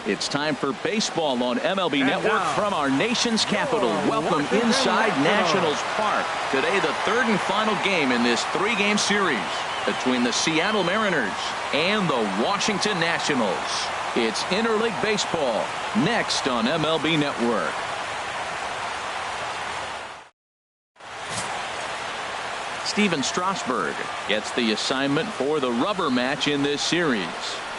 It's time for baseball on MLB Network from our nation's capital. Welcome inside Nationals Park. Today, the third and final game in this three-game series between the Seattle Mariners and the Washington Nationals. It's interleague baseball next on MLB Network. Steven Strasburg gets the assignment for the rubber match in this series.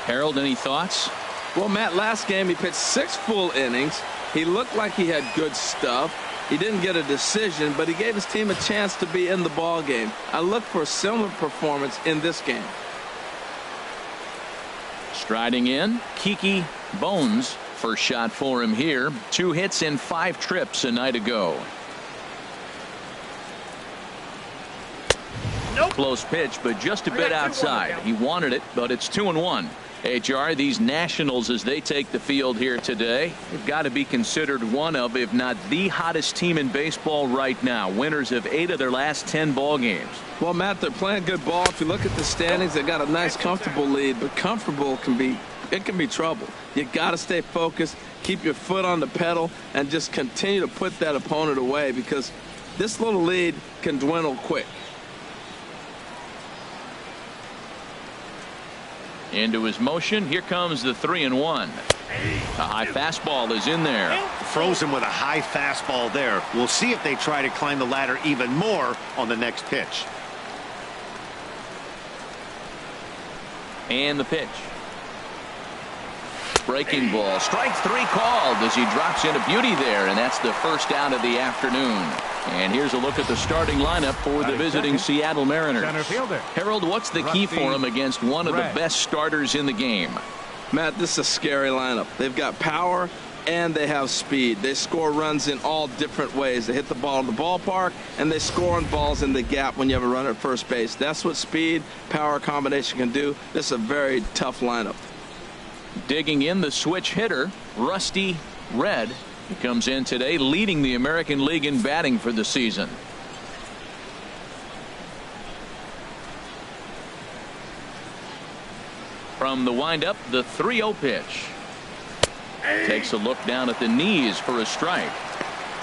Harold, any thoughts? Well, Matt, last game he pitched 6 full innings. He looked like he had good stuff. He didn't get a decision, but he gave his team a chance to be in the ball game. I look for a similar performance in this game. Striding in, Kiki Bones. First shot for him here. 2 hits in 5 trips a night ago. Close pitch, but just a bit outside. He wanted it, but it's 2-1. HR, these Nationals, as they take the field here today, they've got to be considered one of, if not the hottest team in baseball right now. Winners of 8 of their last 10 ball games. Well, Matt, they're playing good ball. If you look at the standings, they got a nice, comfortable lead, but comfortable can be trouble. You got to stay focused, keep your foot on the pedal, and just continue to put that opponent away, because this little lead can dwindle quick. Into his motion. Here comes the 3-1. A high fastball is in there. Frozen with a high fastball there. We'll see if they try to climb the ladder even more on the next pitch. And the pitch. Breaking ball. Strike 3 called as he drops into beauty there, and that's the first out of the afternoon. And here's a look at the starting lineup for the visiting Seattle Mariners. Harold, what's the key for him against one of the best starters in the game? Matt, this is a scary lineup. They've got power and they have speed. They score runs in all different ways. They hit the ball in the ballpark and they score on balls in the gap when you have a runner at first base. That's what speed, power combination can do. This is a very tough lineup. Digging in, the switch hitter, Rusty Red. He comes in today leading the American League in batting for the season. From the windup, the 3-0 pitch. Takes a look down at the knees for a strike.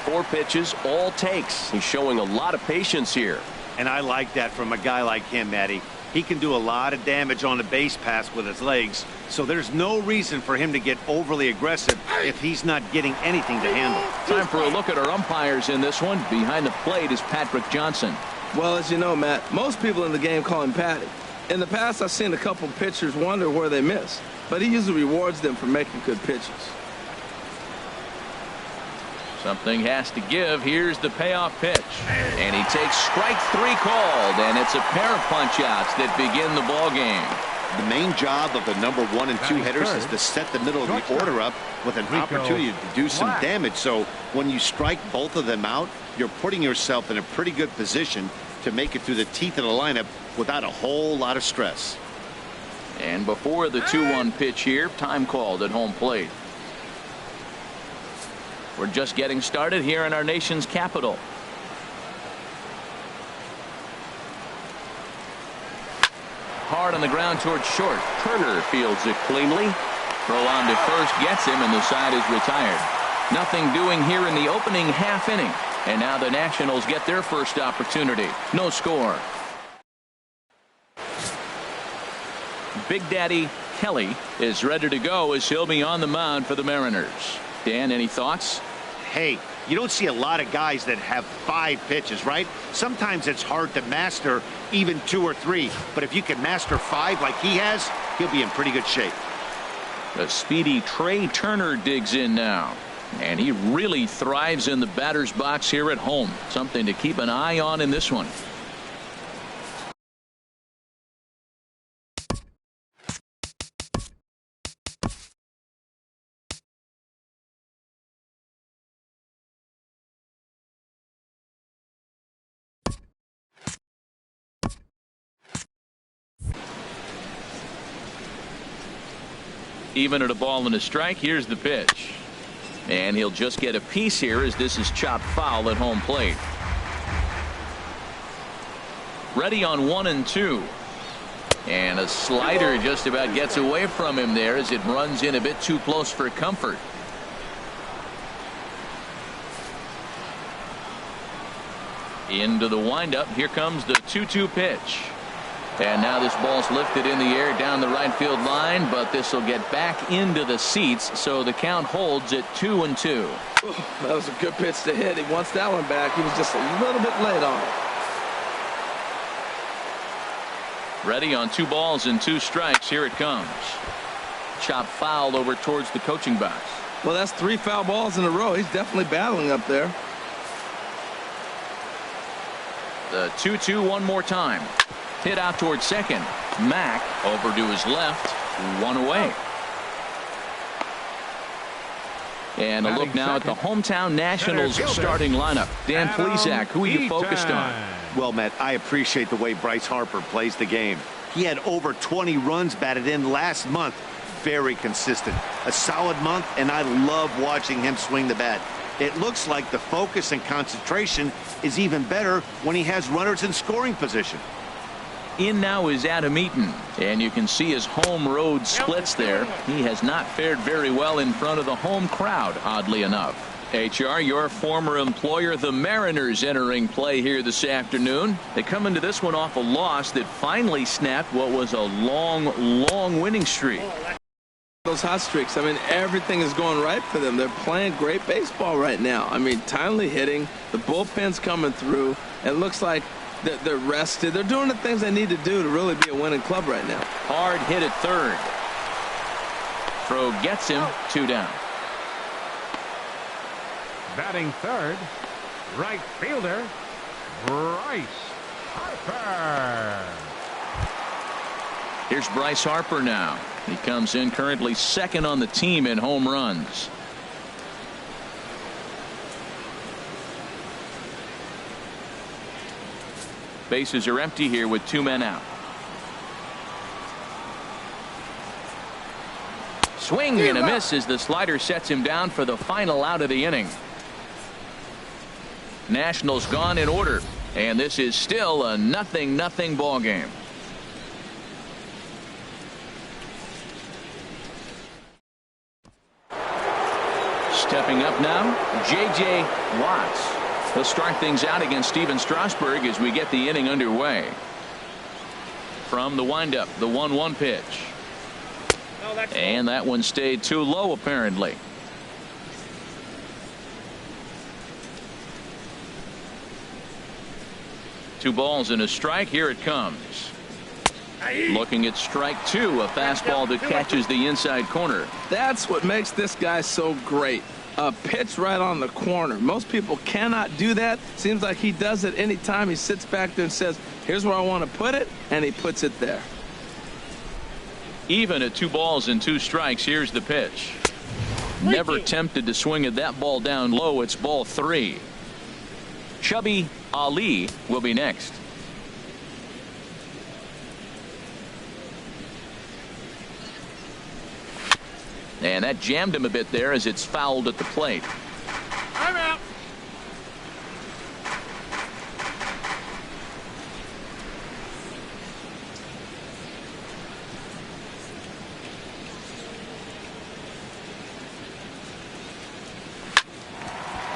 4 pitches, all takes. He's showing a lot of patience here. And I like that from a guy like him, Matty. He can do a lot of damage on the base pass with his legs, so there's no reason for him to get overly aggressive if he's not getting anything to handle. Time for a look at our umpires in this one. Behind the plate is Patrick Johnson. Well, as you know, Matt, most people in the game call him Patty. In the past, I've seen a couple pitchers wonder where they miss, but he usually rewards them for making good pitches. Something has to give. Here's the payoff pitch. And he takes strike 3 called, and it's a pair of punch-outs that begin the ball game. The main job of the number 1 and 2 hitters is to set the middle of the order up with an opportunity to do some damage. So when you strike both of them out, you're putting yourself in a pretty good position to make it through the teeth of the lineup without a whole lot of stress. And before the 2-1 pitch here, time called at home plate. We're just getting started here in our nation's capital. Hard on the ground towards short. Turner fields it cleanly. Throw on to first gets him, and the side is retired. Nothing doing here in the opening half inning. And now the Nationals get their first opportunity. No score. Big Daddy Kelly is ready to go as he'll be on the mound for the Mariners. Dan, any thoughts? Hey, you don't see a lot of guys that have 5 pitches, right? Sometimes it's hard to master even 2 or 3, but if you can master 5 like he has, he'll be in pretty good shape. The speedy Trey Turner digs in now, and he really thrives in the batter's box here at home. Something to keep an eye on in this one. Even at a ball and a strike. Here's the pitch, and he'll just get a piece here as this is chopped foul at home plate. Ready on 1 and 2. And a slider just about gets away from him there as it runs in a bit too close for comfort. Into the windup. Here comes the 2-2 pitch. And now this ball's lifted in the air down the right field line, but this will get back into the seats, so the count holds at 2-2. That was a good pitch to hit. He wants that one back. He was just a little bit late on it. Ready on 2 balls and 2 strikes. Here it comes. Chop foul over towards the coaching box. Well, that's 3 foul balls in a row. He's definitely battling up there. The 2-2 one more time. Hit out towards second. Mack over to his left. 1 away. And a look now at the hometown Nationals starting lineup. Dan Plesac, who are you focused on? Well, Matt, I appreciate the way Bryce Harper plays the game. He had over 20 runs batted in last month. Very consistent. A solid month, and I love watching him swing the bat. It looks like the focus and concentration is even better when he has runners in scoring position. In now is Adam Eaton, and you can see his home road splits there. He has not fared very well in front of the home crowd, oddly enough. HR, your former employer, the Mariners, entering play here this afternoon. They come into this one off a loss that finally snapped what was a long winning streak. Those hot streaks, I mean, everything is going right for them. They're playing great baseball right now. I mean, timely hitting, the bullpen's coming through. It looks like they're rested. They're doing the things they need to do to really be a winning club right now. Hard hit at third. Throw gets him. 2 down. Batting third, right fielder, Bryce Harper. Here's Bryce Harper now. He comes in currently second on the team in home runs. Bases are empty here with 2 men out. Swing and a miss as the slider sets him down for the final out of the inning. Nationals gone in order, and this is still a 0-0 ball game. Stepping up now, J.J. Watts. He'll start things out against Steven Strasburg as we get the inning underway. From the windup, the 1-1 pitch. And that one stayed too low, apparently. Two balls and a strike. Here it comes. Looking at strike 2, a fastball that catches the inside corner. That's what makes this guy so great. A pitch right on the corner. Most people cannot do that. Seems like he does it anytime he sits back there and says, here's where I want to put it, and he puts it there. Even at 2 balls and 2 strikes, here's the pitch. Never tempted to swing at that ball down low. It's ball 3. Chubby Ali will be next. And that jammed him a bit there as it's fouled at the plate. I'm out.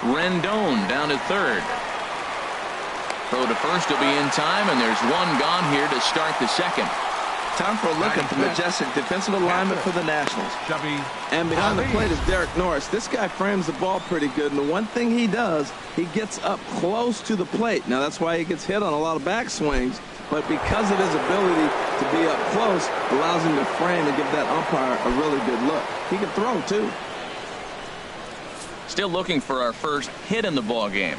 Rendon down at third. Throw to first will be in time, and there's one gone here to start the second. Time for a look at the majestic defensive alignment for the Nationals. And behind the plate is Derek Norris. This guy frames the ball pretty good, and the one thing he does, he gets up close to the plate. Now, that's why he gets hit on a lot of backswings, but because of his ability to be up close, allows him to frame and give that umpire a really good look. He can throw, too. Still looking for our first hit in the ball game.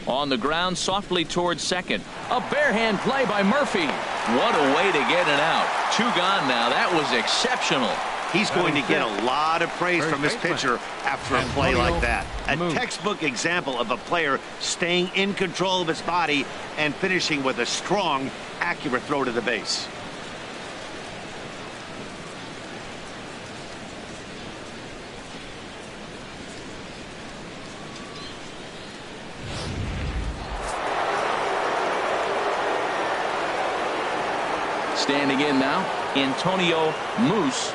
On the ground, softly towards second. A barehand play by Murphy. What a way to get it out. 2 gone now. That was exceptional. He's going to get a lot of praise from his pitcher after a play like that. A textbook example of a player staying in control of his body and finishing with a strong, accurate throw to the base. Standing in now, Antonio Moose.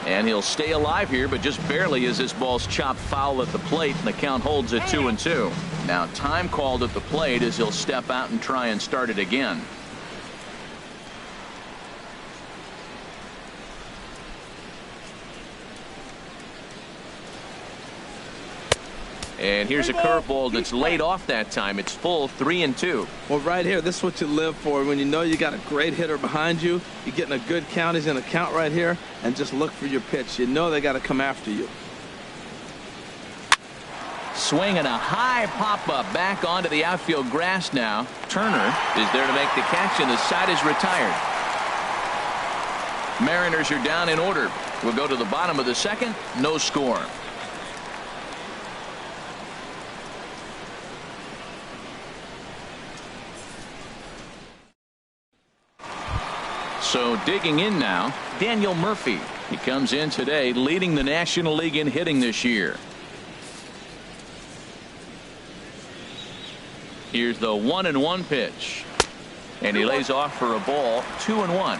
And he'll stay alive here, but just barely as this ball's chopped foul at the plate, and the count holds at 2-2. Now time called at the plate as he'll step out and try and start it again. And here's a curveball that's laid off that time. It's full, 3-2. Well, right here, this is what you live for. When you know you got a great hitter behind you, you're getting a good count. He's in a count right here, and just look for your pitch. You know they got to come after you. Swinging a high pop-up back onto the outfield grass now. Turner is there to make the catch, and the side is retired. Mariners are down in order. We'll go to the bottom of the second. No score. So digging in now, Daniel Murphy. He comes in today leading the National League in hitting this year. Here's the 1-1 pitch. And he lays off for a ball, 2-1.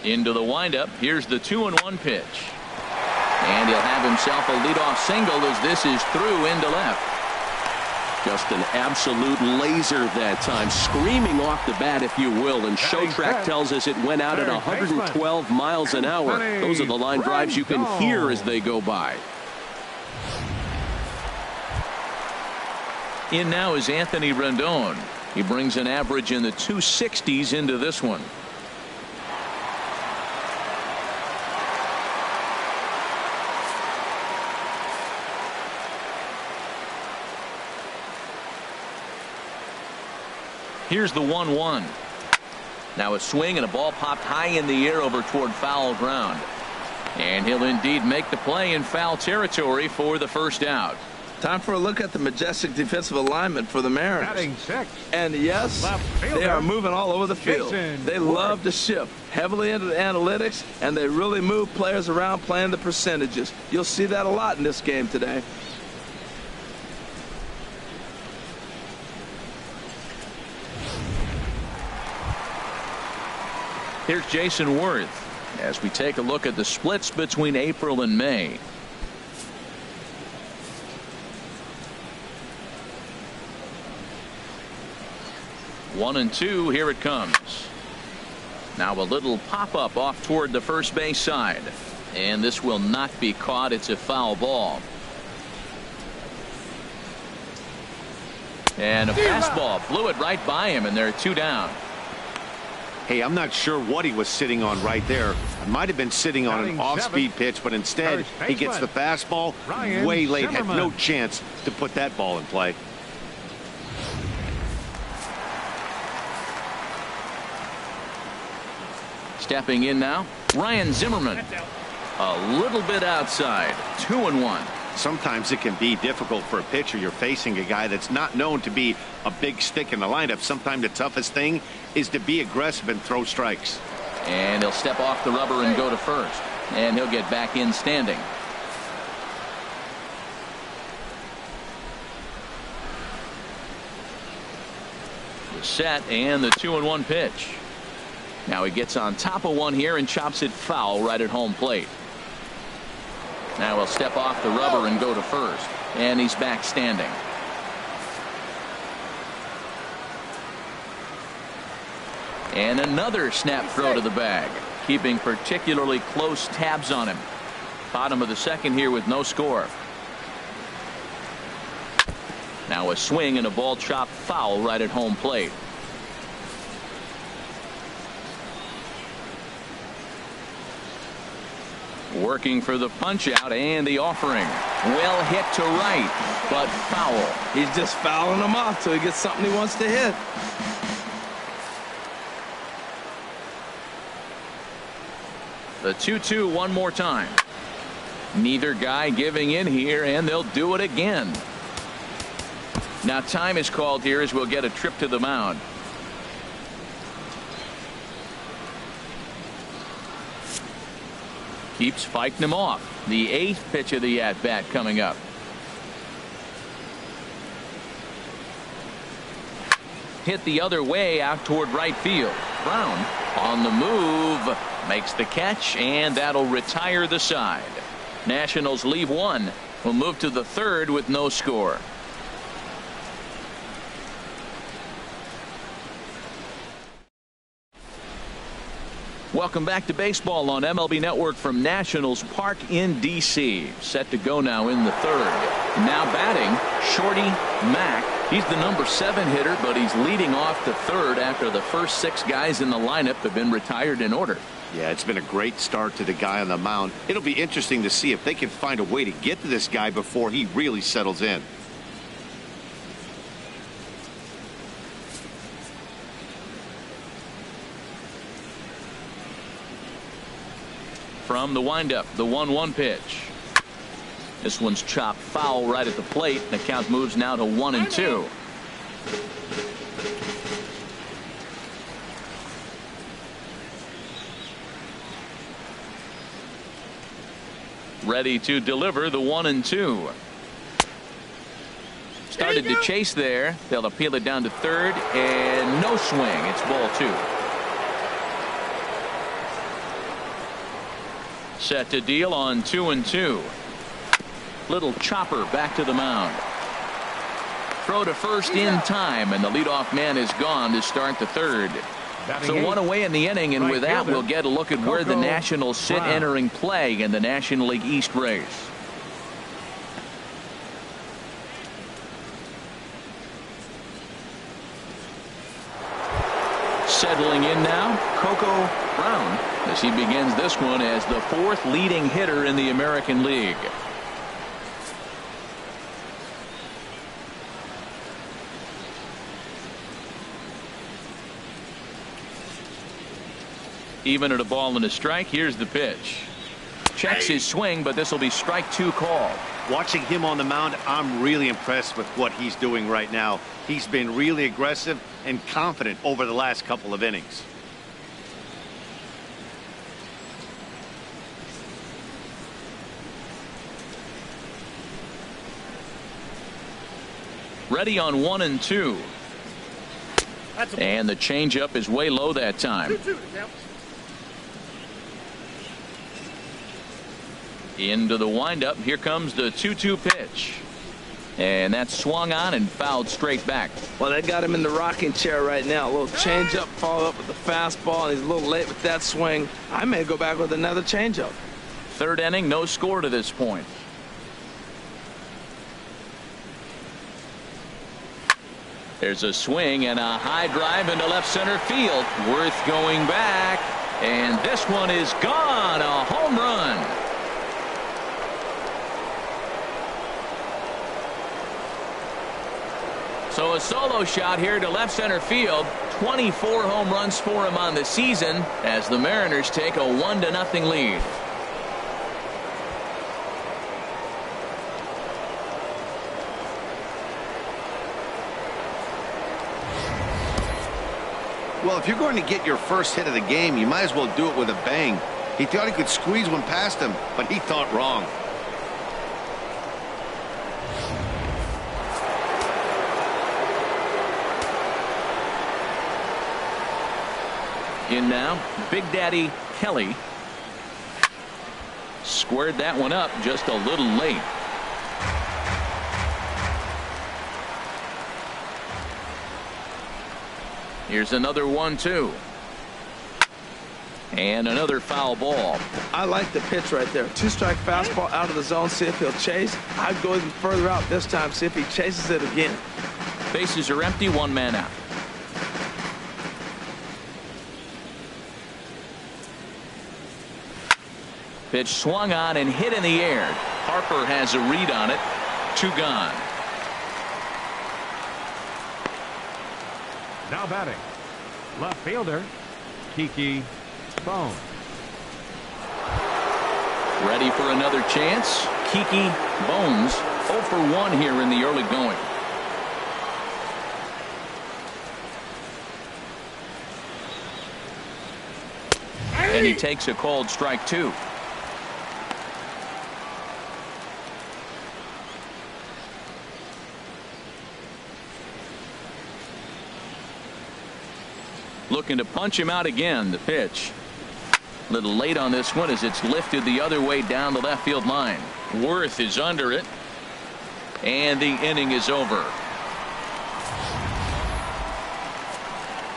Into the windup. Here's the 2-1 pitch. And he'll have himself a leadoff single as this is through into left. Just an absolute laser that time, screaming off the bat, if you will. And Showtrack tells us it went out at 112 miles an hour. Those are the line drives you can hear as they go by. In now is Anthony Rendon. He brings an average in the 260s into this one. Here's the 1-1. Now a swing and a ball popped high in the air over toward foul ground. And he'll indeed make the play in foul territory for the first out. Time for a look at the majestic defensive alignment for the Mariners. Batting six. And yes, they are moving all over the field. They love to shift heavily into the analytics, and they really move players around playing the percentages. You'll see that a lot in this game today. Here's Jason Worth as we take a look at the splits between April and May. One and two, here it comes. Now a little pop-up off toward the first base side. And this will not be caught. It's a foul ball. And a fastball blew it right by him, and there are two down. Hey, I'm not sure what he was sitting on right there. It might have been sitting on an off-speed pitch, but instead he gets the fastball way late. Had no chance to put that ball in play. Stepping in now, Ryan Zimmerman. A little bit outside. 2-1. Sometimes it can be difficult for a pitcher. You're facing a guy that's not known to be a big stick in the lineup. Sometimes the toughest thing is to be aggressive and throw strikes. And he'll step off the rubber and go to first. And he'll get back in standing. The set and the 2-1 pitch. Now he gets on top of one here and chops it foul right at home plate. Now he'll step off the rubber and go to first. And he's back standing. And another snap throw to the bag. Keeping particularly close tabs on him. Bottom of the second here with no score. Now a swing and a ball chopped foul right at home plate. Working for the punch out and the offering. Well hit to right, but foul. He's just fouling them off till he gets something he wants to hit. The 2-2 one more time. Neither guy giving in here, and they'll do it again. Now time is called here as we'll get a trip to the mound. Keeps fighting him off. The 8th pitch of the at-bat coming up. hit the other way out toward right field. Brown on the move, makes the catch, and that'll retire the side. Nationals leave one. We'll move to the third with no score. Welcome back to baseball on MLB Network from Nationals Park in D.C. Set to go now in the third. Now batting, Shorty Mack. He's the number 7 hitter, but he's leading off the third after the first 6 guys in the lineup have been retired in order. Yeah, it's been a great start to the guy on the mound. It'll be interesting to see if they can find a way to get to this guy before he really settles in. From the windup, the 1-1 pitch. This one's chopped foul right at the plate. The count moves now to 1-2. Ready to deliver the 1-2. Started to chase there. They'll appeal it down to third, and no swing. It's ball 2. Set to deal on 2-2. Little chopper back to the mound. Throw to first in time, and the leadoff man is gone to start the third. So 1 away in the inning, and with that we'll get a look at where the Nationals sit entering play in the National League East race. Settling in now, Coco Brown, as he begins this one as the 4th leading hitter in the American League. Even at a ball and a strike. Here's the pitch. Checks his swing, but this will be strike 2 called. Watching him on the mound, I'm really impressed with what he's doing right now. He's been really aggressive and confident over the last couple of innings. Ready on 1-2. And the changeup is way low that time. Into the windup. Here comes the 2-2 pitch. And that's swung on and fouled straight back. Well, they got him in the rocking chair right now. A little changeup, followed up with the fastball, and he's a little late with that swing. I may go back with another changeup. Third inning, no score to this point. There's a swing and a high drive into left center field. Worth going back. And this one is gone. A home run. So a solo shot here to left center field. 24 home runs for him on the season as the Mariners take a 1-0 lead. Well, if you're going to get your first hit of the game, you might as well do it with a bang. He thought he could squeeze one past him, but he thought wrong. In now, Big Daddy Kelly. Squared that one up just a little late. Here's another 1-2. And another foul ball. I like the pitch right there. 2-strike fastball out of the zone. See if he'll chase. I'd go even further out this time. See if he chases it again. Bases are empty. 1 man out. Pitch swung on and hit in the air. Harper has a read on it. 2 gone. Now batting, left fielder, Kiki Bone. Ready for another chance. Kiki Bones 0 for 1 here in the early going. And he takes a called strike 2. Looking to punch him out again. The pitch. A little late on this one as it's lifted the other way down the left field line. Worth is under it. And the inning is over.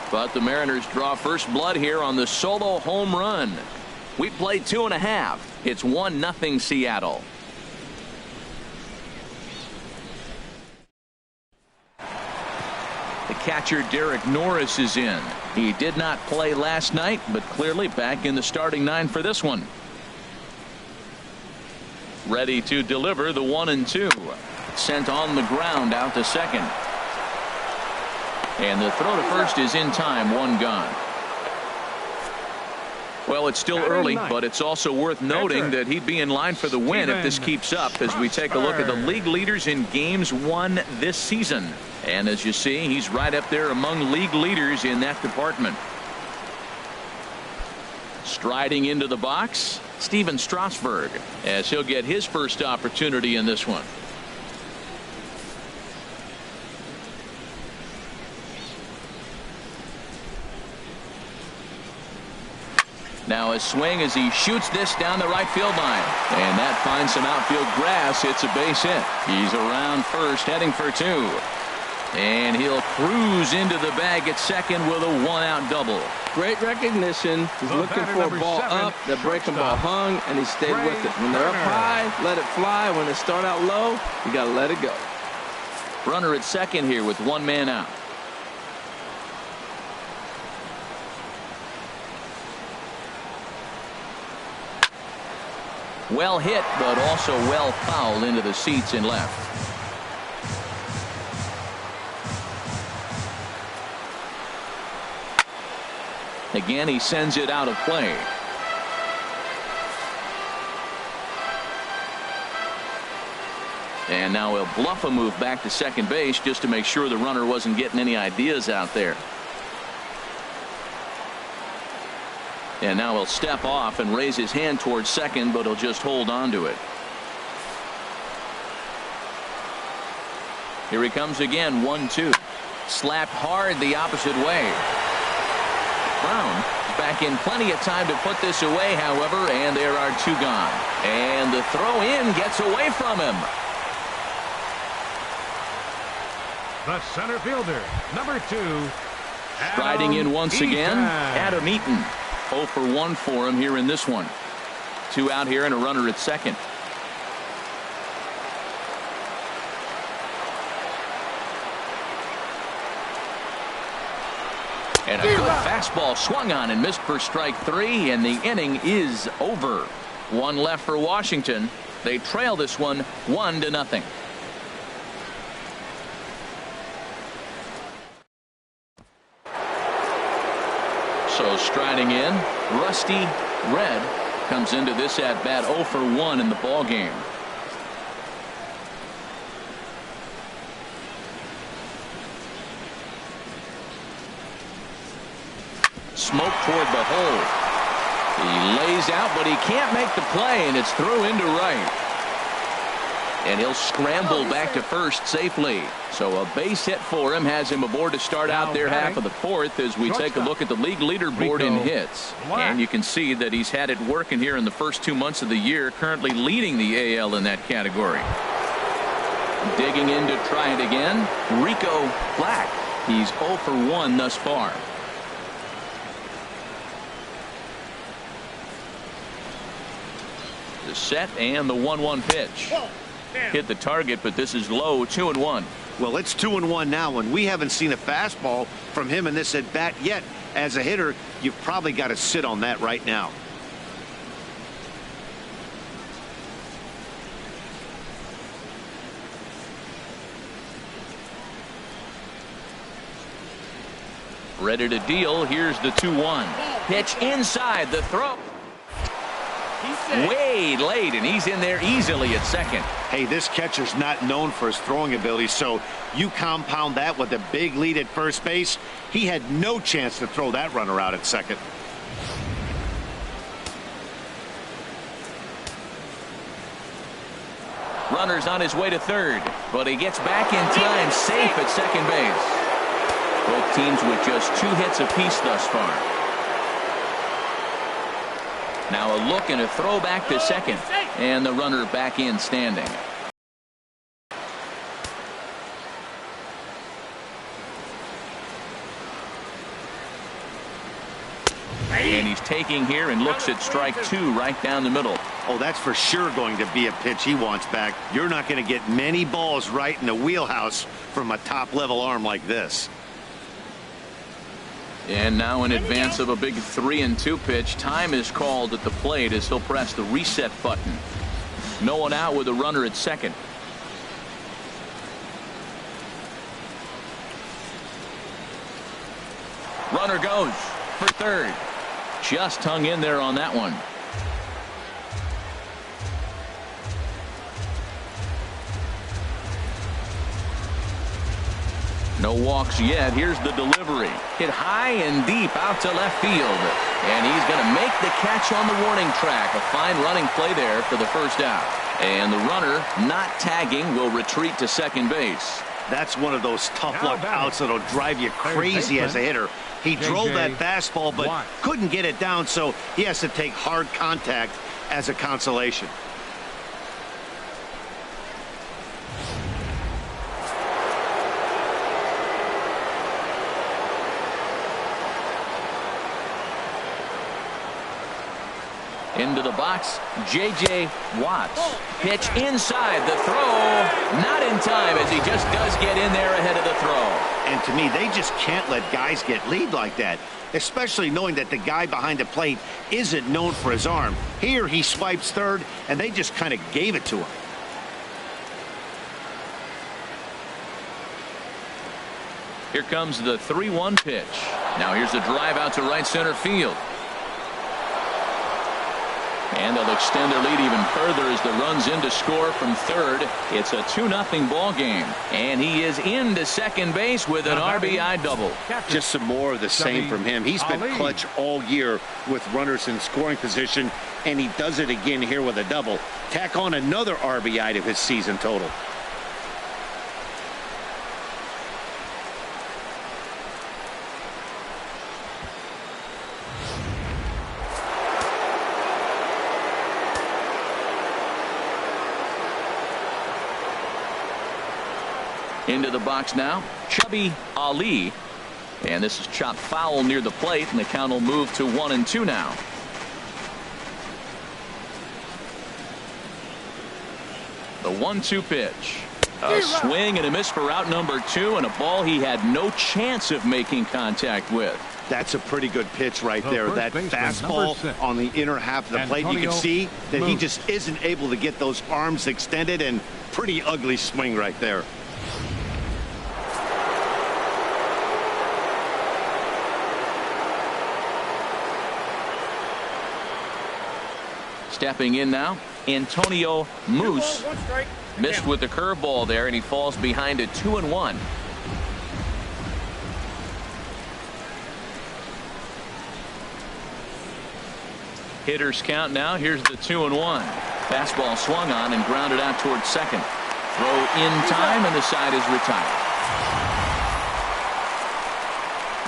But the Mariners draw first blood here on the solo home run. We played 2.5. It's 1-0 Seattle. The catcher Derek Norris is in. He did not play last night, but clearly back in the starting 9 for this one. Ready to deliver the 1-2. Sent on the ground out to second. And the throw to first is in time. 1 gone. Well, it's still early, but it's also worth noting that he'd be in line for the win if this keeps up as we take a look at the league leaders in games won this season. And as you see, he's right up there among league leaders in that department. Striding into the box, Steven Strasburg, as he'll get his first opportunity in this one. Now a swing as he shoots this down the right field line. And that finds some outfield grass. It's a base hit. He's around first, heading for 2. And he'll cruise into the bag at second with a 1-out double. Great recognition. He's looking for a ball up. The breaking ball hung, and he stayed with it. When they're up high, let it fly. When they start out low, you got to let it go. Runner at second here with 1 man out. Well hit, but also well fouled into the seats and left. Again, he sends it out of play. And now he'll bluff a move back to second base just to make sure the runner wasn't getting any ideas out there. And now he'll step off and raise his hand towards second, but he'll just hold on to it. Here he comes again. 1-2. Slapped hard the opposite way. Brown is back in plenty of time to put this away, however, and there are 2 gone. And the throw in gets away from him. The center fielder, number 2. Striding in once again, Adam Eaton. 0 for 1 for him here in this one. 2 out here and a runner at second. And a good fastball swung on and missed for strike 3, and the inning is over. 1 left for Washington. They trail this one 1-0. So striding in, Rusty Red comes into this at bat 0 for 1 in the ball game. Smoke toward the hole. He lays out, but he can't make the play, and it's through into right. And he'll scramble back to first safely. So a base hit for him has him aboard to start out their half of the 4th as we take a look at the league leaderboard in hits. And you can see that he's had it working here in the first 2 months of the year, currently leading the AL in that category. Digging in to try it again, Rico Black. He's 0 for 1 thus far. The set and the 1-1 pitch. Hit the target, but this is low. 2-1. Well, it's 2-1 now, and we haven't seen a fastball from him in this at bat yet. As a hitter, you've probably got to sit on that right now. Ready to deal. Here's the 2-1 pitch inside. The throw way late, and he's in there easily at second. Hey, this catcher's not known for his throwing ability, so you compound that with a big lead at first base. He had no chance to throw that runner out at second. Runner's on his way to third, but he gets back in time, safe at second base. Both teams with just 2 hits apiece thus far. Now a look and a throw back to second. And the runner back in standing. And he's taking here and looks at strike 2 right down the middle. Oh, that's for sure going to be a pitch he wants back. You're not going to get many balls right in the wheelhouse from a top-level arm like this. And now in advance of a big 3-2 pitch, time is called at the plate as he'll press the reset button. No one out with a runner at second. Runner goes for third. Just hung in there on that one. No walks yet. Here's the delivery. Hit high and deep out to left field. And he's going to make the catch on the warning track. A fine running play there for the first out. And the runner, not tagging, will retreat to second base. That's one of those tough luck outs that'll drive you crazy as a hitter. He drove that fastball but couldn't get it down, so he has to take hard contact as a consolation. Into the box, J.J. Watts. Pitch inside, the throw not in time as he just does get in there ahead of the throw. And to me, they just can't let guys get lead like that, especially knowing that the guy behind the plate isn't known for his arm. Here he swipes third, and they just kind of gave it to him. Here comes the 3-1 pitch. Now here's a drive out to right center field. And they'll extend their lead even further as the run's in to score from third. It's a 2-0 ball game. And he is into second base with an RBI double. Just some more of the same from him. He's been clutch all year with runners in scoring position, and he does it again here with a double. Tack on another RBI to his season total. Into the box now, Chubby Ali. And this is chopped foul near the plate, and the count will move to 1-2 now. The 1-2 pitch. A swing and a miss for out number 2, and a ball he had no chance of making contact with. That's a pretty good pitch right there. That fastball on the inner half of the plate. You can see that he just isn't able to get those arms extended, and pretty ugly swing right there. Stepping in now, Antonio Moose. Missed with the curveball there, and he falls behind at 2-1. Hitters count now. Here's the 2-1. Fastball swung on and grounded out towards second. Throw in time, and the side is retired.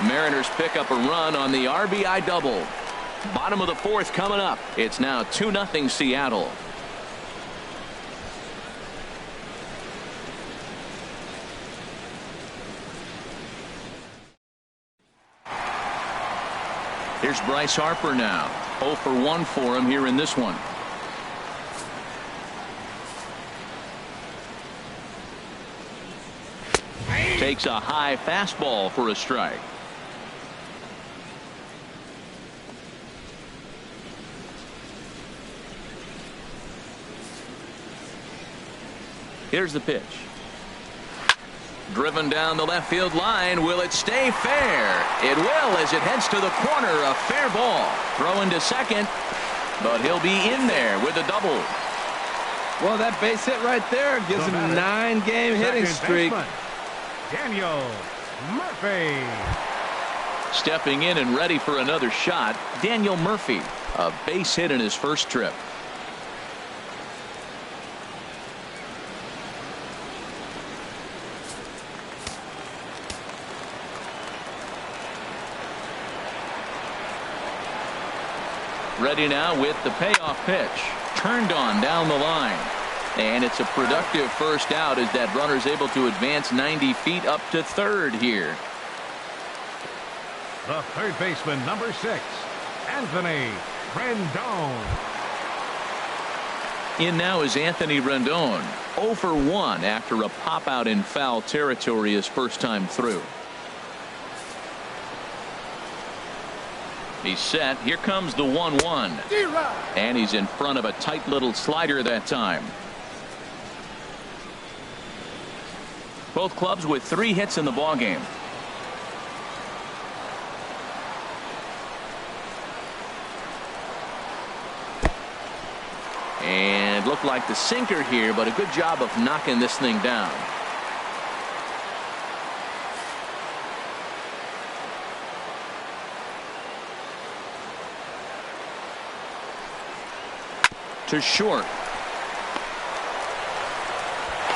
Mariners pick up a run on the RBI double. Bottom of the fourth coming up. It's now 2-0 Seattle. Here's Bryce Harper now. 0 for 1 for him here in this one. Takes a high fastball for a strike. Here's the pitch. Driven down the left field line. Will it stay fair? It will as it heads to the corner. A fair ball. Throw into second. But he'll be in there with a double. Well, that base hit right there gives him a 9-game hitting streak. Daniel Murphy. Stepping in and ready for another shot, Daniel Murphy. A base hit in his first trip. Ready now with the payoff pitch. Turned on down the line. And it's a productive first out as that runner's able to advance 90 feet up to third here. The third baseman, number 6, Anthony Rendon. In now is Anthony Rendon. 0 for 1 after a pop out in foul territory his first time through. He's set. Here comes the 1-1. And he's in front of a tight little slider that time. Both clubs with 3 hits in the ballgame. And looked like the sinker here, but a good job of knocking this thing down. To short.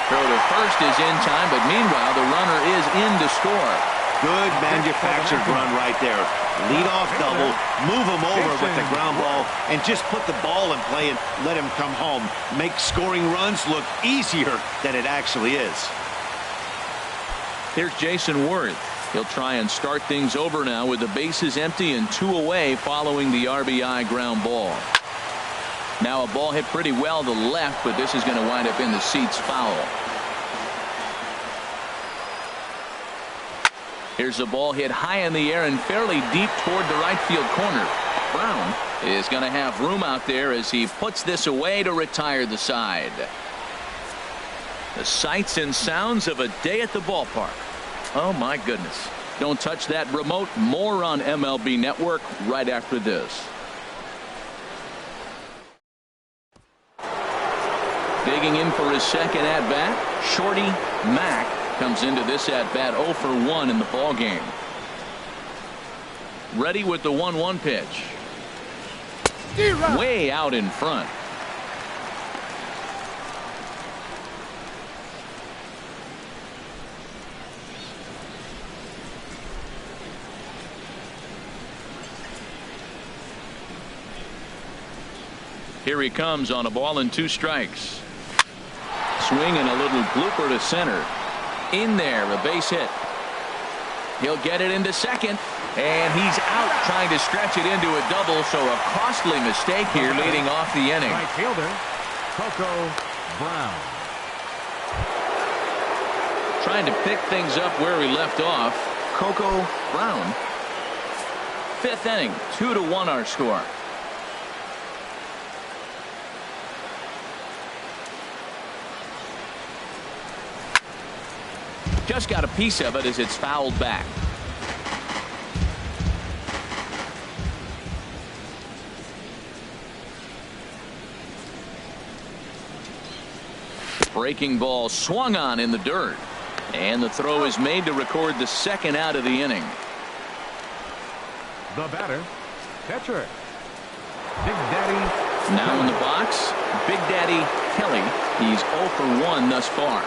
Throw to first is in time, but meanwhile the runner is in to score. Good manufactured run right there. Lead-off double, move him over with the ground ball, and just put the ball in play and let him come home. Make scoring runs look easier than it actually is. Here's Jason Worth. He'll try and start things over now with the bases empty and 2 away following the RBI ground ball. Now a ball hit pretty well to left, but this is going to wind up in the seats foul. Here's a ball hit high in the air and fairly deep toward the right field corner. Brown is going to have room out there as he puts this away to retire the side. The sights and sounds of a day at the ballpark. Oh my goodness. Don't touch that remote. More on MLB Network right after this. Digging in for his second at-bat, Shorty Mack comes into this at-bat 0 for 1 in the ballgame. Ready with the 1-1 pitch. Way out in front. Here he comes on a ball and 2 strikes. Swing and a little blooper to center. In there, a base hit. He'll get it into second, and he's out trying to stretch it into a double, so a costly mistake here leading off the inning. Right fielder, Coco Brown. Trying to pick things up where we left off. Coco Brown. 5th inning, 2-1 our score. Just got a piece of it as it's fouled back. Breaking ball swung on in the dirt. And the throw is made to record the second out of the inning. The batter, catcher, Big Daddy. Now in the box, Big Daddy Kelly. He's 0 for 1 thus far.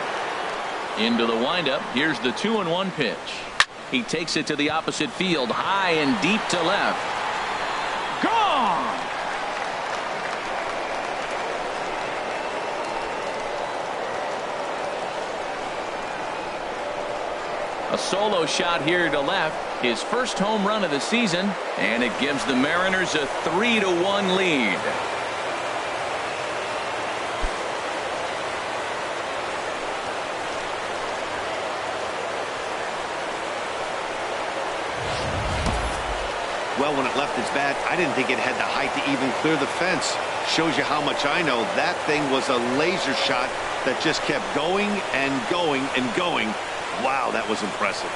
Into the windup. Here's the 2-1 pitch. He takes it to the opposite field, high and deep to left. Gone! A solo shot here to left. His first home run of the season, and it gives the Mariners a 3-1 lead. Well, when it left its bat, I didn't think it had the height to even clear the fence. Shows you how much I know. That thing was a laser shot that just kept going and going and going. Wow, that was impressive.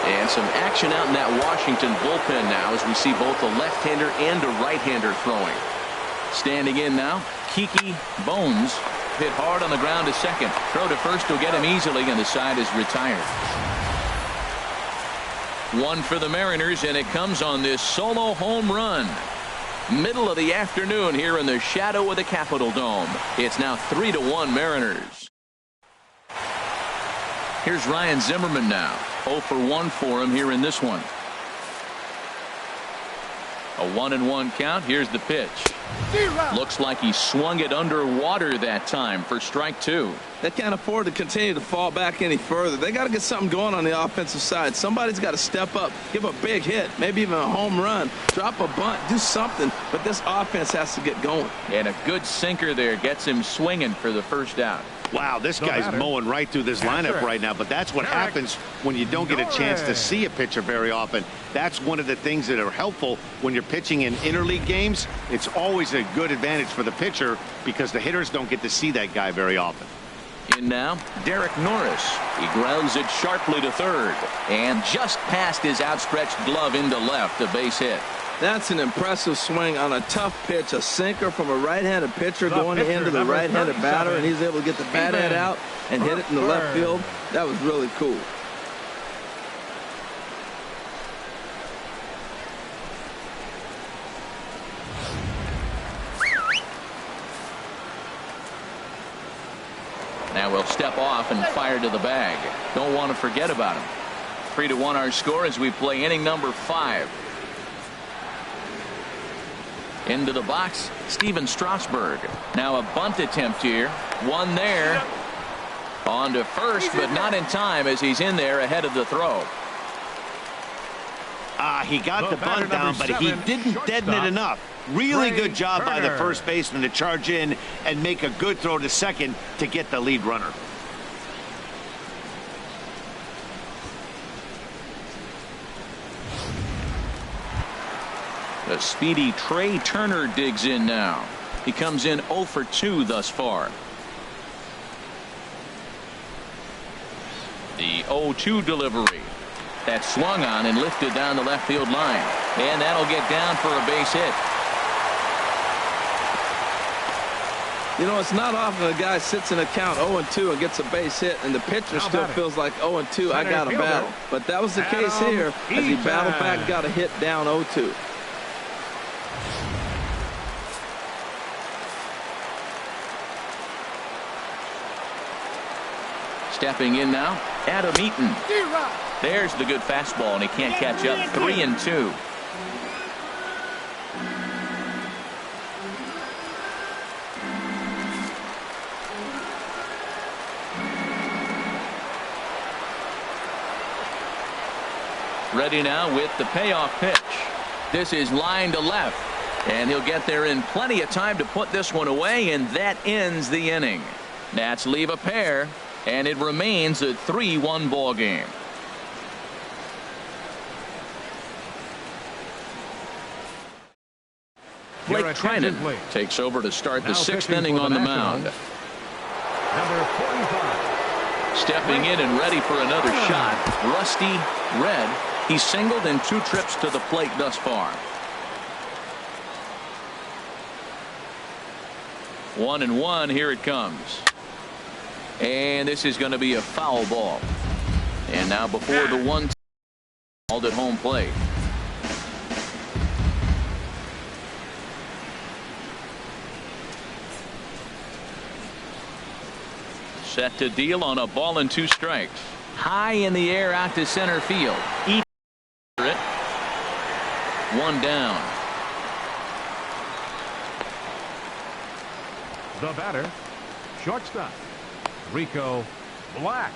And some action out in that Washington bullpen now as we see both a left-hander and a right-hander throwing. Standing in now, Kiki Bones hit hard on the ground to second. Throw to first will get him easily, and the side is retired. 1 for the Mariners, and it comes on this solo home run. Middle of the afternoon here in the shadow of the Capitol Dome. It's now 3-1 Mariners. Here's Ryan Zimmerman now. 0 for 1 for him here in this one. A 1-1 count. Here's the pitch. Looks like he swung it underwater that time for strike 2. They can't afford to continue to fall back any further. They got to get something going on the offensive side. Somebody's got to step up, give a big hit, maybe even a home run, drop a bunt, do something. But this offense has to get going. And a good sinker there gets him swinging for the first out. Wow, this guy's mowing right through this lineup right now, but that's what happens when you don't get a chance to see a pitcher very often. That's one of the things that are helpful when you're pitching in interleague games. It's always a good advantage for the pitcher because the hitters don't get to see that guy very often. In now, Derek Norris. He grounds it sharply to third and just past his outstretched glove into left, a base hit. That's an impressive swing on a tough pitch, a sinker from a right-handed pitcher going into the right-handed batter, and he's able to get the bat head out and hit it in the left field. That was really cool. Now we'll step off and fire to the bag. Don't want to forget about him. 3-1 our score as we play inning number 5. Into the box, Steven Strasburg. Now a bunt attempt here. One there. On to first, but not in time as he's in there ahead of the throw. He got the bunt down, but he didn't deaden it enough. Really good job by the first baseman to charge in and make a good throw to second to get the lead runner. The speedy Trey Turner digs in now. He comes in 0 for 2 thus far. The 0-2 delivery. That swung on and lifted down the left field line. And that'll get down for a base hit. You know, it's not often a guy sits in a count 0-2 and gets a base hit, and the pitcher still feels like 0-2, I got to battle. But that was the case here as he battled back, got a hit down 0-2. Stepping in now, Adam Eaton. There's the good fastball, and he can't catch up. 3-2. Ready now with the payoff pitch. This is line to left, and he'll get there in plenty of time to put this one away, and that ends the inning. Nats leave a pair, and it remains a 3-1 ball game. Blake Trinan takes over to start the 6th inning on the mound. Number 45. Stepping in and ready for another shot. Rusty Red. He's singled in 2 trips to the plate thus far. 1-1. Here it comes. And this is going to be a foul ball. And now before the 1 called at home plate. Set to deal on a ball and 2 strikes. High in the air out to center field. Eat it. 1 down. The batter, shortstop, Rico Black.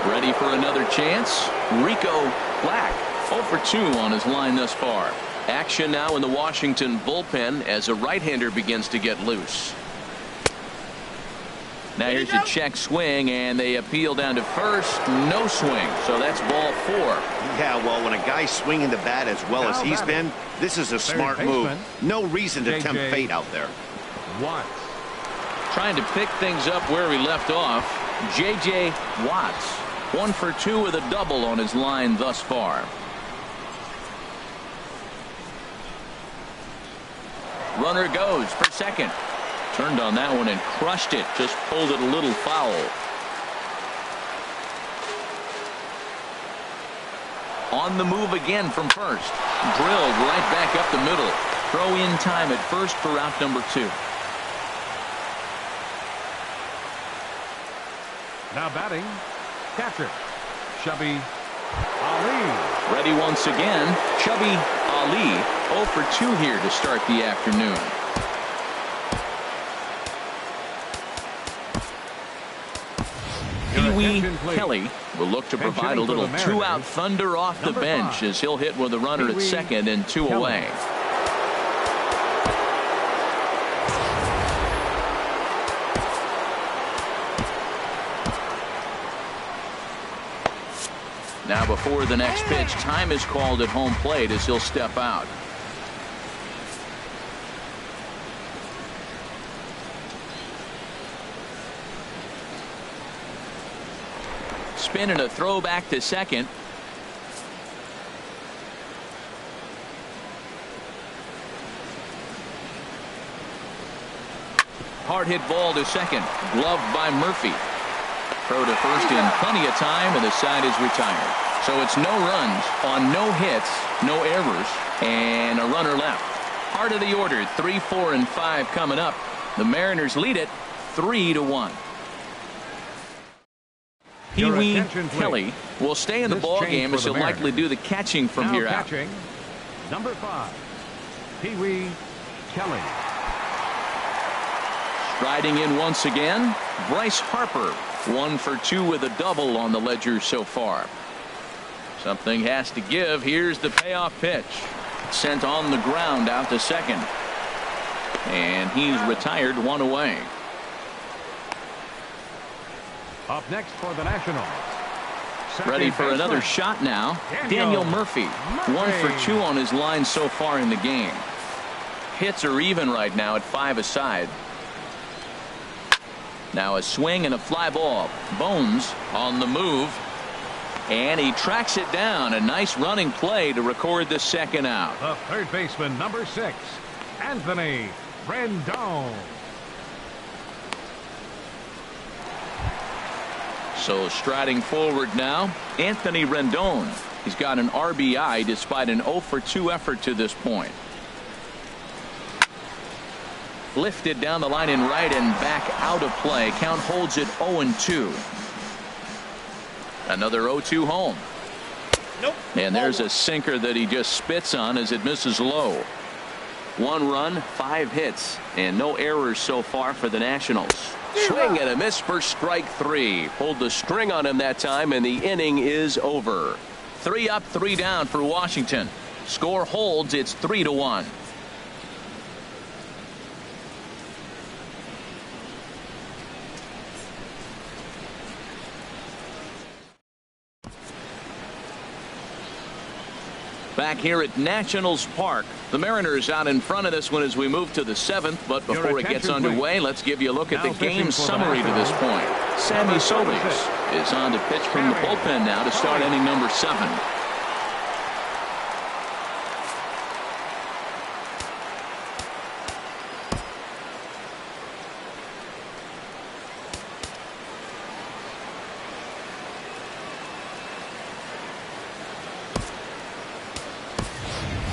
Ready for another chance. Rico Black 0 for 2 on his line thus far. Action now in the Washington bullpen as a right-hander begins to get loose. Now here's a check swing, and they appeal down to first. No swing, so that's ball 4. Yeah, well, when a guy's swinging the bat as well as he's been, this is a smart move. No reason to tempt fate out there. Watts. Trying to pick things up where we left off. J.J. Watts 1 for 2 with a double on his line thus far. Runner goes for second. Turned on that one and crushed it. Just pulled it a little foul. On the move again from first. Drilled right back up the middle. Throw in time at first for out number 2. Now batting, catcher, Shabby Ali. Ready once again, Chubby Ali, 0 for 2 here to start the afternoon. Pee-wee Kelly will look to provide a little two-out thunder off the bench as he'll hit with a runner at second and 2 away. Now before the next pitch, time is called at home plate as he'll step out. Spin and a throw back to second. Hard hit ball to second. Gloved by Murphy. Throw to first in plenty of time, and the side is retired. So it's no runs on no hits, no errors, and a runner left. Heart of the order, 3, 4, and 5 coming up. The Mariners lead it 3-1. Pee-wee Kelly will stay in the ball game as he'll likely do the catching from here out. Number 5, Pee-wee Kelly. Striding in once again, Bryce Harper, 1 for 2 with a double on the ledger so far. Something has to give. Here's the payoff pitch. Sent on the ground out to second. And he's retired, 1 away. Up next for the Nationals. Ready for another shot now. Daniel Murphy, 1 for 2 on his line so far in the game. Hits are even right now at 5 aside. Now a swing and a fly ball. Bones on the move. And he tracks it down. A nice running play to record the second out. The third baseman, number 6, Anthony Rendon. So striding forward now, Anthony Rendon. He's got an RBI despite an 0 for 2 effort to this point. Lifted down the line in right and back out of play. Count holds it 0-2. Another 0-2 home. Nope. And there's a sinker that he just spits on as it misses low. 1 run, 5 hits, and no errors so far for the Nationals. Swing and a miss for strike 3. Pulled the string on him that time, and the inning is over. 3 up, 3 down for Washington. Score holds. It's 3-1. Back here at Nationals Park, the Mariners out in front of this one as we move to the 7th. But before it gets underway, let's give you a look at the game summary to this point. Sammy Solis is on to pitch from the bullpen now to start inning number 7.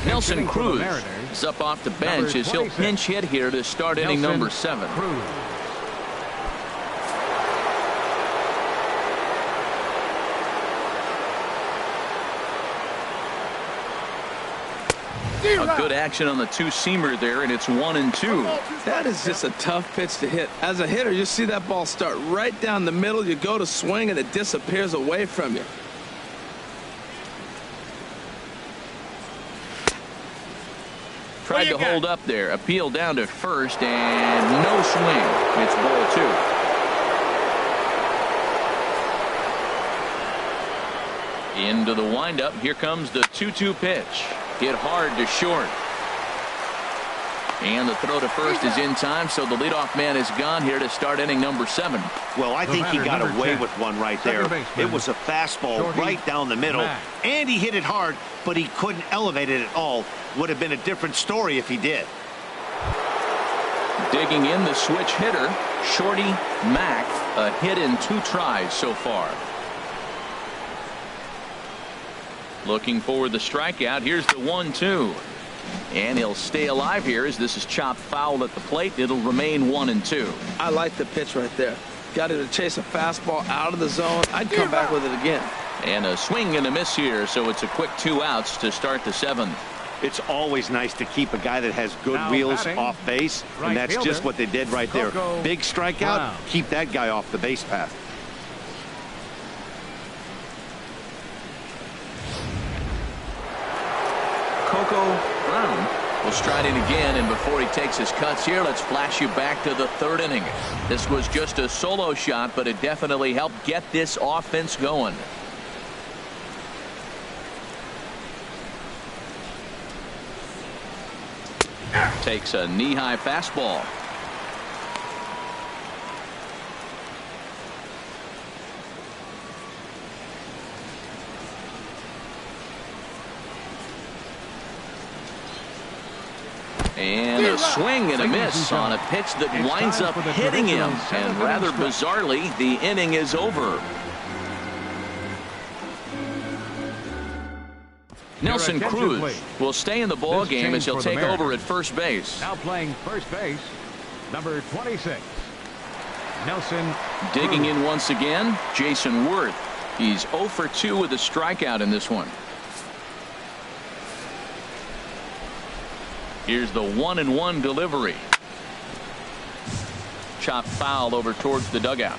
Nelson Cruz is up off the bench as he'll pinch hit here to start inning number 7. A good action on the two-seamer there, and it's 1-2. That is just a tough pitch to hit. As a hitter, you see that ball start right down the middle. You go to swing, and it disappears away from you. Tried to hold up there. Appeal down to first, and no swing. It's ball 2. Into the windup. Here comes the 2-2 pitch. Hit hard to short. And the throw to first is in time, so the leadoff man is gone here to start inning number 7. Well, I think he got away with one right there. It was a fastball right down the middle, and he hit it hard, but he couldn't elevate it at all. Would have been a different story if he did. Digging in the switch hitter, Shorty Mack, a hit in 2 tries so far. Looking for the strikeout. Here's the 1-2. And he'll stay alive here as this is chopped foul at the plate. It'll remain 1-2. I like the pitch right there. Got it to chase a fastball out of the zone. I'd come back with it again. And a swing and a miss here, so it's a quick 2 outs to start the 7th. It's always nice to keep a guy that has good Now wheels batting, off base, right and that's fielder, just what they did right there. Big strikeout, Brown. keep that guy off the base path. Brown will stride in again, and before he takes his cuts here, let's flash you back to the 3rd inning. This was just a solo shot, but it definitely helped get this offense going. Takes a knee-high fastball. And a swing and a miss on a pitch that winds up hitting him. And rather bizarrely, the inning is over. Nelson Cruz will stay in the ball game as he'll take over at first base. Now playing first base, number 26, Nelson. Digging in once again, Jason Worth. He's 0 for 2 with a strikeout in this one. Here's the 1-1 delivery. Chopped foul over towards the dugout.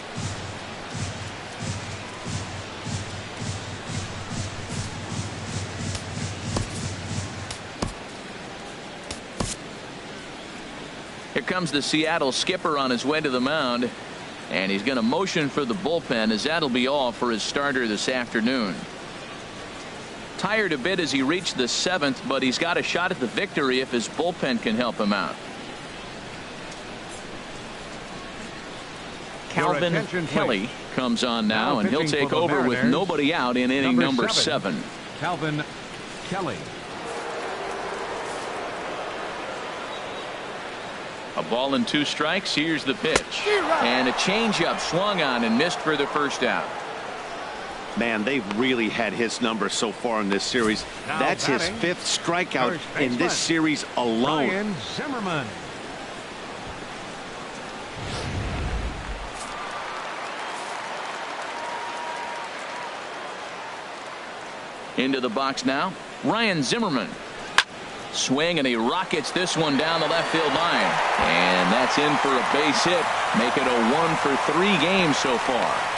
Here comes the Seattle skipper on his way to the mound, and he's going to motion for the bullpen, as that'll be all for his starter this afternoon. Tired a bit as he reached the 7th, but he's got a shot at the victory if his bullpen can help him out. Calvin Kelly comes on now, and he'll take over with nobody out in inning number 7. Calvin Kelly. A ball and 2 strikes. Here's the pitch. And a changeup swung on and missed for the first out. Man, they've really had his number so far in this series. Now That's his batting, 5th strikeout in this baseman, series alone. Ryan Zimmerman. Into the box now, Ryan Zimmerman. Swing, and he rockets this one down the left field line. And that's in for a base hit. Make it a 1 for 3 games so far.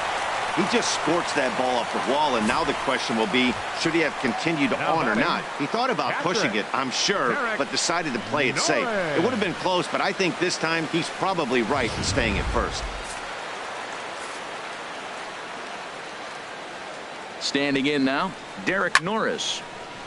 He just scorched that ball off the wall, and now the question will be, should he have continued on or not? He thought about pushing it, I'm sure, but decided to play it safe. It would have been close, but I think this time he's probably right in staying at first. Standing in now, Derek Norris.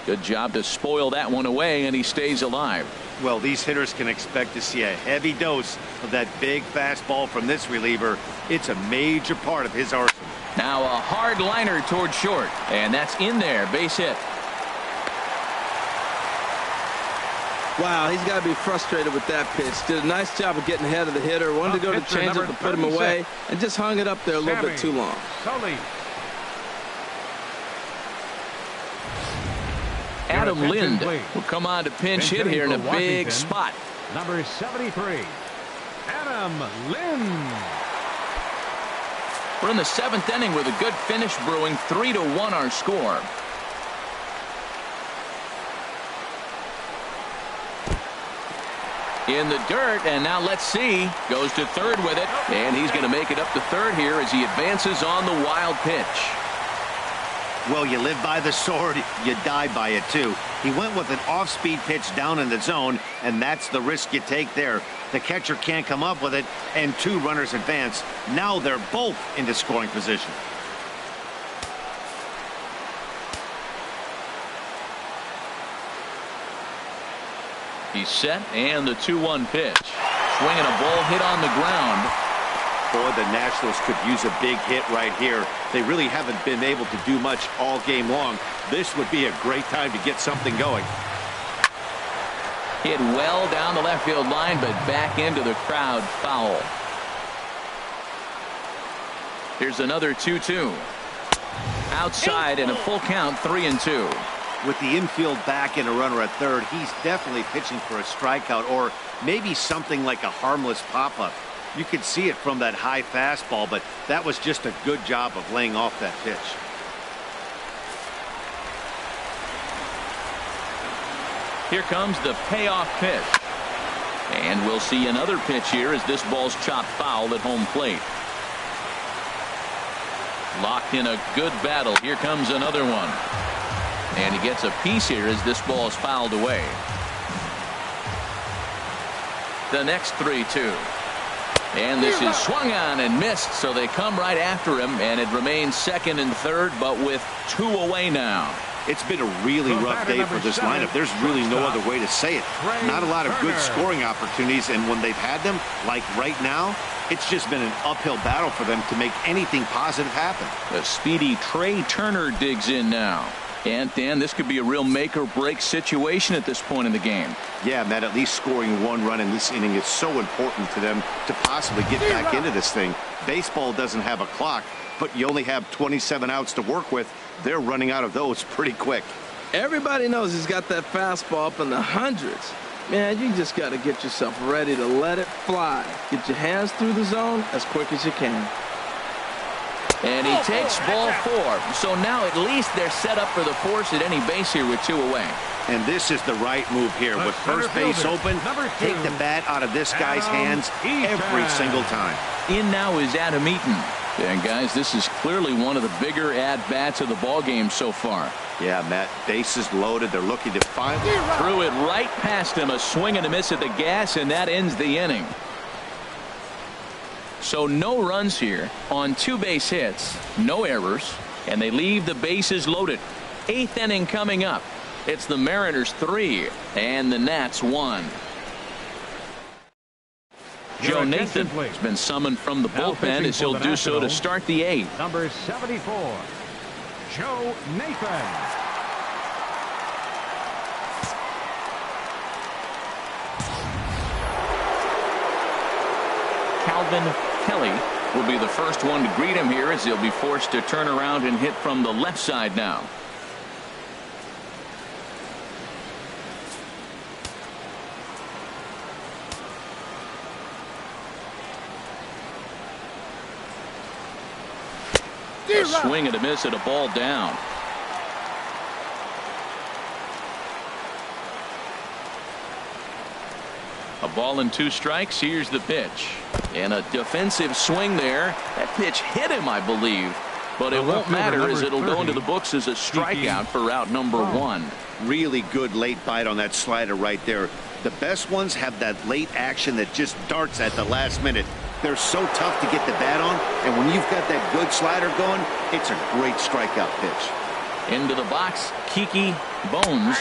Good job to spoil that one away, and he stays alive. Well, these hitters can expect to see a heavy dose of that big fastball from this reliever. It's a major part of his arsenal. Now a hard liner toward short, and that's in there. Base hit. Wow, he's got to be frustrated with that pitch. Did a nice job of getting ahead of the hitter. Wanted to go to change up to put him away, and just hung it up there a little bit too long. Adam Lind will come on to pinch hit here in a big spot. Number 73, Adam Lind. We're in the 7th inning with a good finish brewing. 3-1 our score. In the dirt, and now let's see. Goes to 3rd with it, and he's going to make it up to 3rd here as he advances on the wild pitch. Well, you live by the sword, you die by it too. He went with an off-speed pitch down in the zone, and that's the risk you take there. The catcher can't come up with it, and 2 runners advance. Now they're both into scoring position. He's set, and the 2-1 pitch. Swinging a ball hit on the ground. Boy, the Nationals could use a big hit right here. They really haven't been able to do much all game long. This would be a great time to get something going. Hit well down the left field line, but back into the crowd, foul. Here's another 2-2. Outside and a full count, 3-2. With the infield back and a runner at 3rd, he's definitely pitching for a strikeout or maybe something like a harmless pop-up. You could see it from that high fastball, but that was just a good job of laying off that pitch. Here comes the payoff pitch. And we'll see another pitch here as this ball's chopped foul at home plate. Locked in a good battle. Here comes another one. And he gets a piece here as this ball is fouled away. The next 3-2. And this is swung on and missed, so they come right after him, and it remains second and third, but with 2 away now. It's been a really rough day for this lineup. There's really no other way to say it. Not a lot of good scoring opportunities, and when they've had them, like right now, it's just been an uphill battle for them to make anything positive happen. The speedy Trey Turner digs in now. And, Dan, this could be a real make-or-break situation at this point in the game. Yeah, Matt, at least scoring 1 run in this inning is so important to them to possibly get back into this thing. Baseball doesn't have a clock, but you only have 27 outs to work with. They're running out of those pretty quick. Everybody knows he's got that fastball up in the hundreds. Man, you just got to get yourself ready to let it fly. Get your hands through the zone as quick as you can. And he takes ball 4. So now at least they're set up for the force at any base here with 2 away. And this is the right move here. With first base open, take the bat out of this guy's hands every single time. In now is Adam Eaton. And guys, this is clearly one of the bigger at-bats of the ball game so far. Yeah, Matt, bases loaded. They're looking to finally threw it right past him. A swing and a miss at the gas, and that ends the inning. So no runs here on 2 base hits, no errors, and they leave the bases loaded. 8th inning coming up. It's the Mariners 3 and the Nats 1. Joe Nathan has been summoned from the bullpen as he'll do so to start the 8th. Number 74, Joe Nathan. Calvin Kelly will be the first one to greet him here as he'll be forced to turn around and hit from the left side now. A swing and a miss at a ball down. A ball and 2 strikes. Here's the pitch. And a defensive swing there. That pitch hit him, I believe. But it won't matter as it'll go into the books as a strikeout for out number 1. Really good late bite on that slider right there. The best ones have that late action that just darts at the last minute. They're so tough to get the bat on, and when you've got that good slider going, it's a great strikeout pitch. Into the box, Kiki Bones.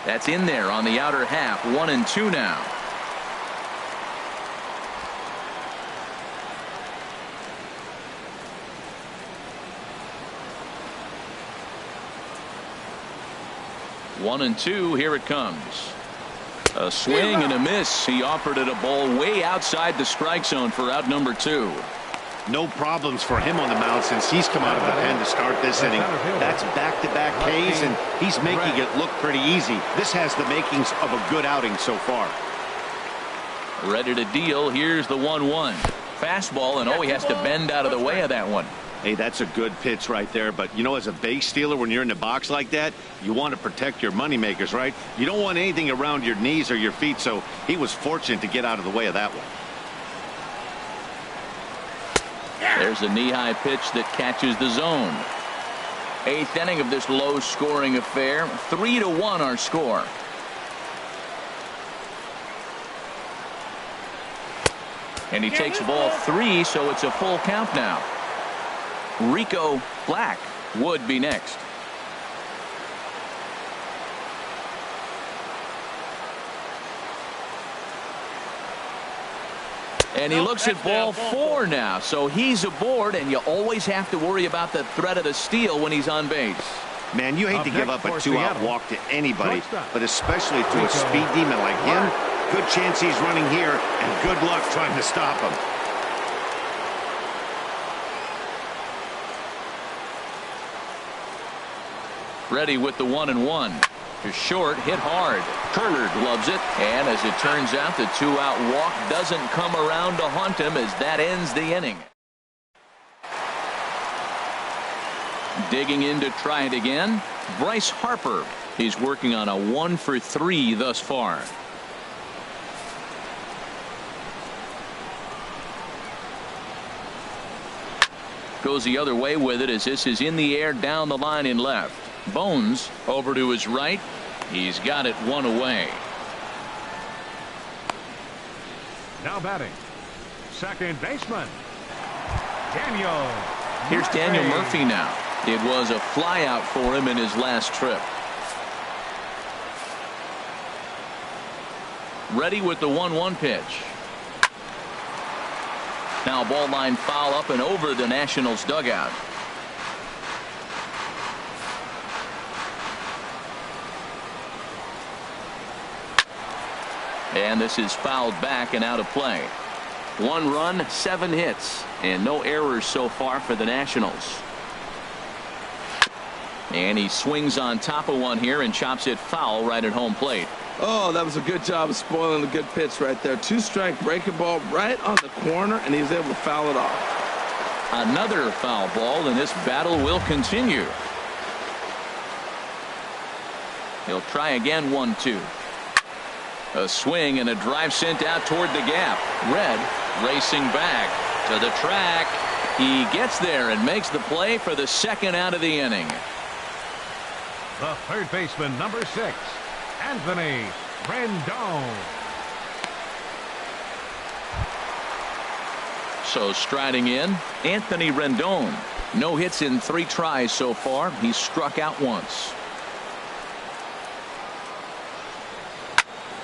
That's in there on the outer half. 1-2 now. One and two. Here it comes. A swing and a miss. He offered it a ball way outside the strike zone for out number 2. No problems for him on the mound since he's come out of the pen to start this inning. That's back-to-back Ks, and he's making it look pretty easy. This has the makings of a good outing so far. Ready to deal. Here's the 1-1. Fastball, and he has to bend out of the way of that one. Hey, that's a good pitch right there. But, you know, as a base stealer, when you're in the box like that, you want to protect your moneymakers, right? You don't want anything around your knees or your feet, so he was fortunate to get out of the way of that one. There's a knee-high pitch that catches the zone. 8th inning of this low-scoring affair. 3-1 our score. And he takes ball 3, so it's a full count now. Rico Black would be next. And he looks at ball 4 now, so he's aboard, and you always have to worry about the threat of the steal when he's on base. Man, you hate to give up a 2-out walk to anybody, but especially to a speed demon like him. Good chance he's running here, and good luck trying to stop him. Ready with the 1-1. To short, hit hard. Turner gloves it, and as it turns out, the 2-out walk doesn't come around to haunt him as that ends the inning. Digging in to try it again. Bryce Harper. He's working on a 1 for 3 thus far. Goes the other way with it as this is in the air down the line in left. Bones over to his right. He's got it 1 away. Now batting, second baseman, Daniel. Here's Daniel Murphy now. It was a flyout for him in his last trip. Ready with the 1-1 pitch. Now ball line foul up and over the Nationals dugout. And this is fouled back and out of play. 1 run, 7 hits, and no errors so far for the Nationals. And he swings on top of one here and chops it foul right at home plate. Oh, that was a good job of spoiling a good pitch right there. 2-strike breaking ball right on the corner, and he was able to foul it off. Another foul ball, and this battle will continue. He'll try again. 1-2. A swing and a drive sent out toward the gap. Red racing back to the track. He gets there and makes the play for the second out of the inning. The third baseman, number 6, Anthony Rendon. So striding in, Anthony Rendon. No hits in 3 tries so far. He's struck out once.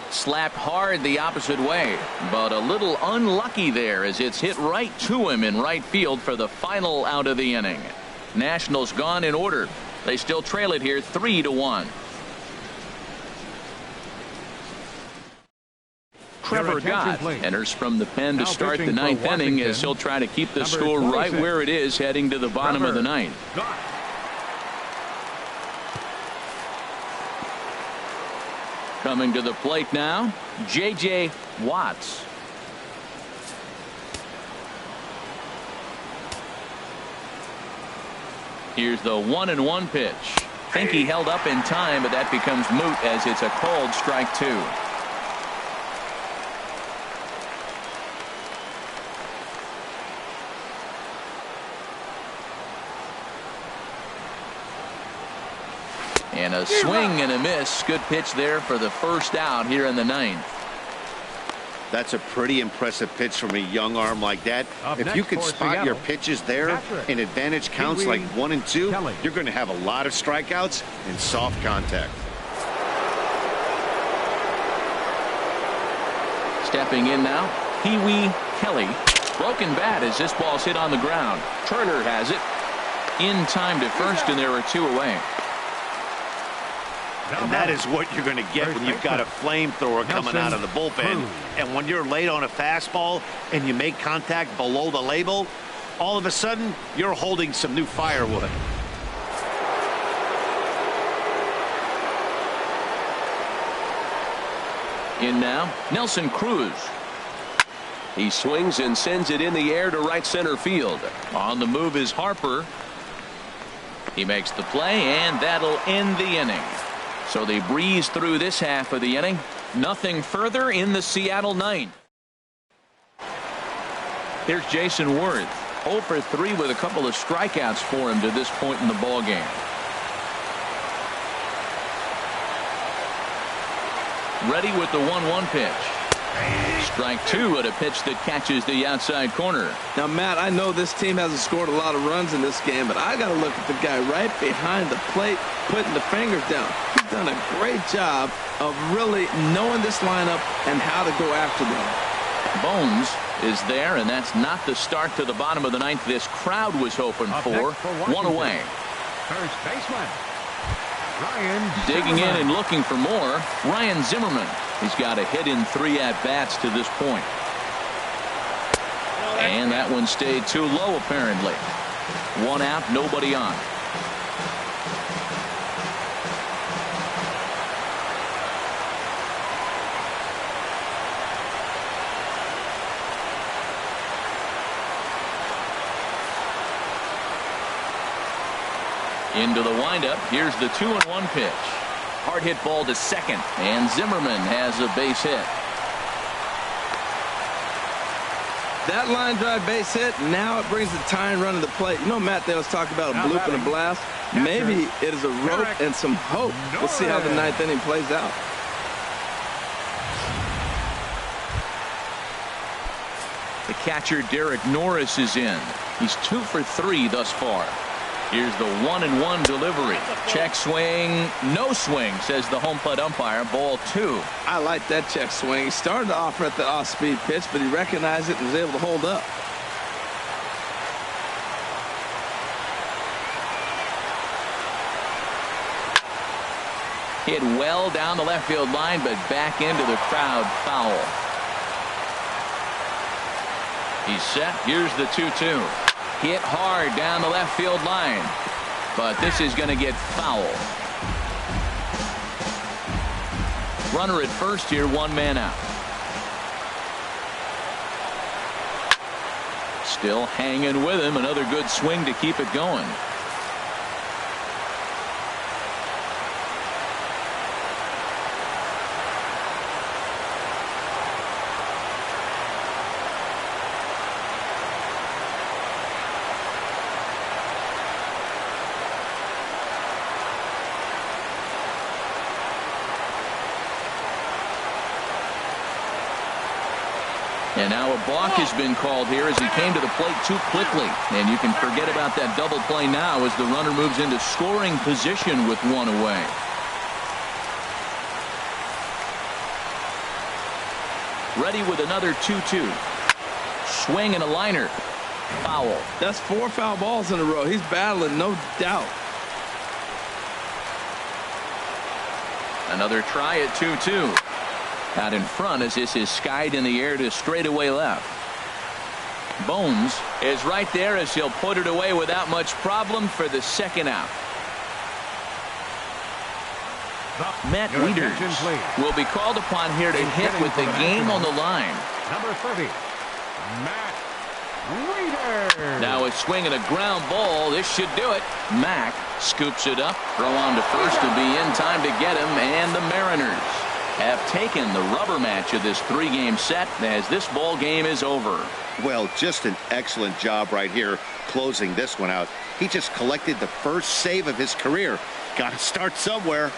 Slapped hard the opposite way, but a little unlucky there as it's hit right to him in right field for the final out of the inning. Nationals gone in order. They still trail it here 3-1. Trevor Gott enters from the pen to start the 9th inning as he'll try to keep the score right where it is heading to the bottom of the 9th. Coming to the plate now, J.J. Watts. Here's the 1-1 pitch. Think he held up in time, but that becomes moot as it's a called strike 2. And a swing and a miss. Good pitch there for the first out here in the 9th. That's a pretty impressive pitch from a young arm like that. If you can spot your pitches there in advantage counts like 1 and 2, you're going to have a lot of strikeouts and soft contact. Stepping in now, Pee-wee Kelly. Broken bat as this ball's hit on the ground. Turner has it in time to first, and there are 2 away. And that is what you're going to get when you've got a flamethrower coming out of the bullpen. And when you're late on a fastball and you make contact below the label, all of a sudden you're holding some new firewood. In now, Nelson Cruz. He swings and sends it in the air to right center field. On the move is Harper. He makes the play, and that'll end the inning. So they breeze through this half of the inning. Nothing further in the Seattle 9th. Here's Jason Worth. 0 for 3 with a couple of strikeouts for him to this point in the ball game. Ready with the 1-1 pitch. Strike 2 at a pitch that catches the outside corner. Now, Matt, I know this team hasn't scored a lot of runs in this game, but I got to look at the guy right behind the plate, putting the fingers down. He's done a great job of really knowing this lineup and how to go after them. Bones is there, and that's not the start to the bottom of the 9th this crowd was hoping for. 1 away. First baseman, Ryan digging in and looking for more. Ryan Zimmerman. He's got a hit in 3 at-bats to this point. And that one stayed too low, apparently. 1 out, nobody on. Into the windup. Here's the 2-1 pitch. Hard hit ball to second, and Zimmerman has a base hit. That line drive base hit, now it brings the tying run to the plate. You know, Matt, they was talking about a bloop and a blast. Maybe it is a rope and some hope. We'll see how the ninth inning plays out. The catcher, Derek Norris, is in. He's 2 for 3 thus far. Here's the 1-1 delivery. Check swing, no swing, says the home plate umpire. Ball 2. I like that check swing. He started to offer at the off-speed pitch, but he recognized it and was able to hold up. Hit well down the left field line, but back into the crowd. Foul. He's set. Here's the 2-2. Hit hard down the left field line, but this is going to get foul. Runner at first here, 1 man out. Still hanging with him. Another good swing to keep it going. And now a balk has been called here as he came to the plate too quickly. And you can forget about that double play now as the runner moves into scoring position with 1 away. Ready with another 2-2. Swing and a liner. Foul. That's 4 foul balls in a row. He's battling, no doubt. Another try at 2-2. Out in front as this is skied in the air to straightaway left. Bones is right there as he'll put it away without much problem for the second out. Matt Wieters will be called upon here to hit with the game on the line. Number 30, Matt Wieters. Now a swing and a ground ball. This should do it. Mack scoops it up. Throw on to first to be in time to get him, and the Mariners have taken the rubber match of this 3-game set as this ball game is over. Well, just an excellent job right here closing this one out. He just collected the first save of his career. Got to start somewhere.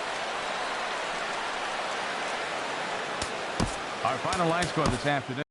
Our final line score this afternoon.